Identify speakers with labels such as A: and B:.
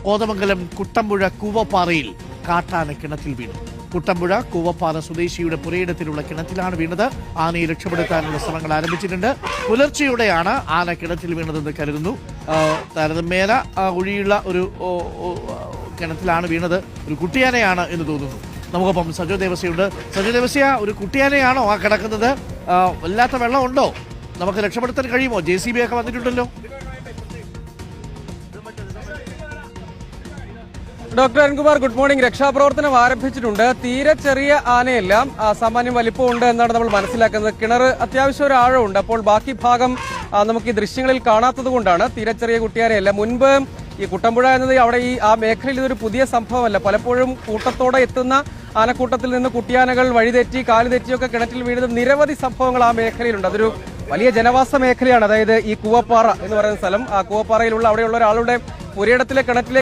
A: കോതമംഗലം കുട്ടമ്പുഴ കൂവപ്പാറയിൽ കാട്ടാന കിണറ്റിൽ വീണു. കുട്ടമ്പുഴ കൂവപ്പാറ സ്വദേശിയുടെ പുരയിടത്തിലുള്ള കിണറ്റിലാണ് വീണത്. ആനയെ രക്ഷപ്പെടുത്താനുള്ള ശ്രമങ്ങൾ ആരംഭിച്ചിട്ടുണ്ട്. പുലർച്ചെയോടെയാണ് ആന കിണറ്റിൽ വീണതെന്ന് കരുതുന്നു. താരതമ്യേന ഒഴിയുള്ള ഒരു കിണറ്റിലാണ് വീണത്. ഒരു കുട്ടിയാനയാണ് എന്ന് തോന്നുന്നു. നമുക്കൊപ്പം സജോ ദേവസ്യയുണ്ട്. സജോ ദേവസ്യ, ഒരു കുട്ടിയാനയാണോ ആ കിടക്കുന്നത്? വല്ലാത്ത വെള്ളമുണ്ടോ? നമുക്ക് രക്ഷപ്പെടുത്താൻ കഴിയുമോ? JCB ഒക്കെ വന്നിട്ടുണ്ടല്ലോ.
B: Doctor Arunkumar, good morning. രക്ഷാപ്രവർത്തനം ആരംഭിച്ചിട്ടുണ്ട്. തീരെ ചെറിയ ആനയെല്ലാം സാമാന്യം വലിപ്പമുണ്ട് എന്നാണ് നമ്മൾ മനസ്സിലാക്കുന്നത്. കിണർ അത്യാവശ്യം ഒരു ആഴമുണ്ട്. അപ്പോൾ ബാക്കി ഭാഗം നമുക്ക് ഈ ദൃശ്യങ്ങളിൽ കാണാത്തത് കൊണ്ടാണ് തീരെ ചെറിയ കുട്ടിയാനയല്ല. മുൻപ് ഈ കുട്ടമ്പുഴ എന്നത് അവിടെ ആ മേഖലയിൽ ഇതൊരു പുതിയ സംഭവമല്ല. പലപ്പോഴും കൂട്ടത്തോടെ എത്തുന്ന ആനക്കൂട്ടത്തിൽ നിന്ന് കുട്ടിയാനകൾ വഴിതെറ്റി കാലുതെറ്റിയൊക്കെ കിണറ്റിൽ വീഴുന്ന നിരവധി സംഭവങ്ങൾ ആ മേഖലയിലുണ്ട്. അതൊരു വലിയ ജനവാസ മേഖലയാണ്. അതായത് ഈ കൂവപ്പാറ എന്ന് പറയുന്ന സ്ഥലം, ആ കൂവപ്പാറയിലുള്ള അവിടെയുള്ള ഒരാളുടെ പുരയിടത്തിലെ കിണറ്റിലെ